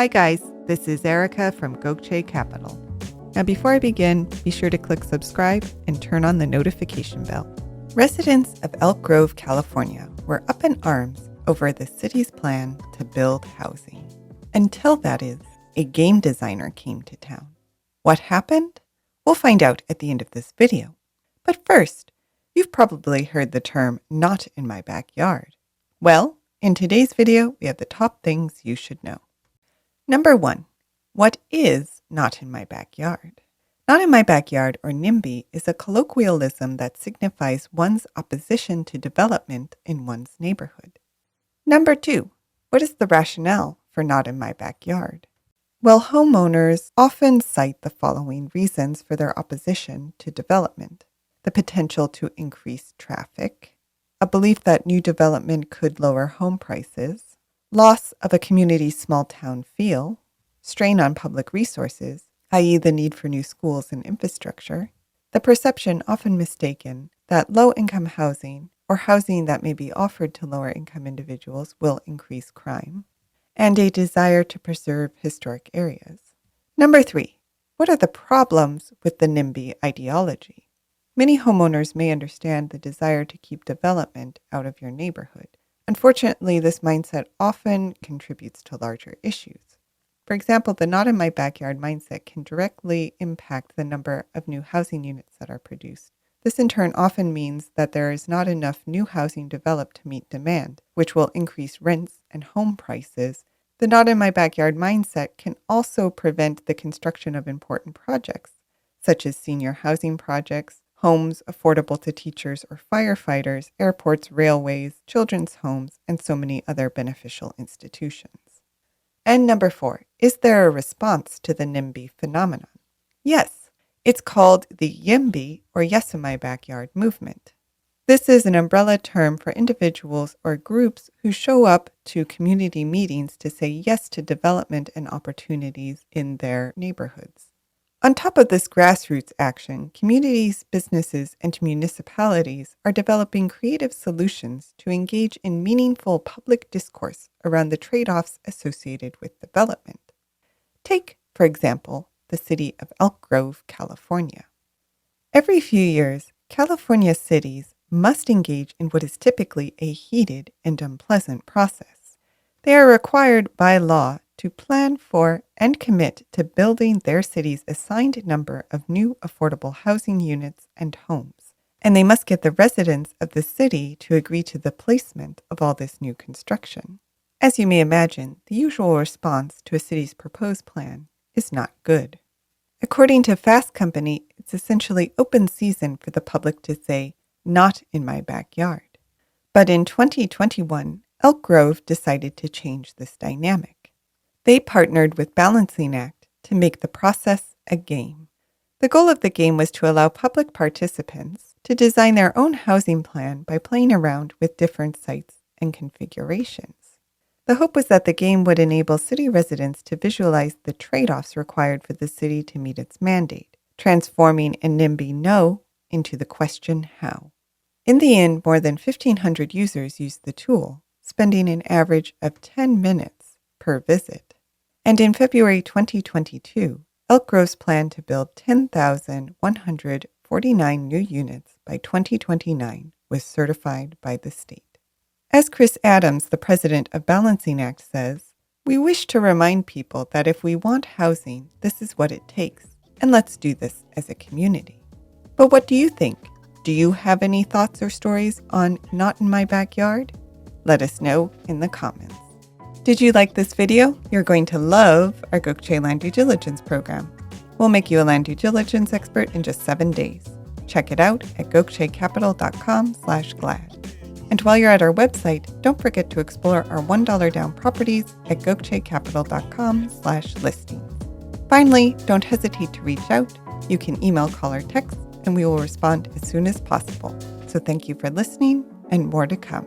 Hi guys, this is Erica from Gokce Capital. Now before I begin, be sure to click subscribe and turn on the notification bell. Residents of Elk Grove, California were up in arms over the city's plan to build housing. Until, that is, a game designer came to town. What happened? We'll find out at the end of this video. But first, you've probably heard the term "not in my backyard." Well, in today's video, we have the top things you should know. Number 1. What is not in my backyard? Not in my backyard, or Nimby, is a colloquialism that signifies one's opposition to development in one's neighborhood. Number 2. What is the rationale for not in my backyard? Well, homeowners often cite the following reasons for their opposition to development: the potential to increase traffic, a belief that new development could lower home prices, loss of a community's small town feel, strain on public resources, i.e. the need for new schools and infrastructure, the perception often mistaken that low-income housing or housing that may be offered to lower-income individuals will increase crime, and a desire to preserve historic areas. Number 3. What are the problems with the NIMBY ideology? Many homeowners may understand the desire to keep development out of your neighborhood. Unfortunately, this mindset often contributes to larger issues. For example, the not in my backyard mindset can directly impact the number of new housing units that are produced. This in turn often means that there is not enough new housing developed to meet demand, which will increase rents and home prices. The not in my backyard mindset can also prevent the construction of important projects, such as senior housing projects, homes affordable to teachers or firefighters, airports, railways, children's homes, and so many other beneficial institutions. And number 4, is there a response to the NIMBY phenomenon? Yes, it's called the YIMBY, or Yes in My Backyard movement. This is an umbrella term for individuals or groups who show up to community meetings to say yes to development and opportunities in their neighborhoods. On top of this grassroots action, communities, businesses, and municipalities are developing creative solutions to engage in meaningful public discourse around the trade-offs associated with development. Take, for example, the city of Elk Grove, California. Every few years, California cities must engage in what is typically a heated and unpleasant process. They are required by law to plan for and commit to building their city's assigned number of new affordable housing units and homes, and they must get the residents of the city to agree to the placement of all this new construction. As you may imagine, the usual response to a city's proposed plan is not good. According to Fast Company, it's essentially open season for the public to say, "not in my backyard." But in 2021, Elk Grove decided to change this dynamic. They partnered with Balancing Act to make the process a game. The goal of the game was to allow public participants to design their own housing plan by playing around with different sites and configurations. The hope was that the game would enable city residents to visualize the trade-offs required for the city to meet its mandate, transforming a NIMBY no into the question how. In the end, more than 1,500 users used the tool, spending an average of 10 minutes per visit. And in February 2022, Elk Grove's plan to build 10,149 new units by 2029 was certified by the state. As Chris Adams, the president of Balancing Act, says, "We wish to remind people that if we want housing, this is what it takes, and let's do this as a community." But what do you think? Do you have any thoughts or stories on Not in My Backyard? Let us know in the comments. Did you like this video? You're going to love our Gokce Land Due Diligence program. We'll make you a land due diligence expert in just 7 days. Check it out at gokcecapital.com/glad. And while you're at our website, don't forget to explore our $1 down properties at gokcecapital.com/listings. Finally, don't hesitate to reach out. You can email, call, or text, and we will respond as soon as possible. So thank you for listening, and more to come.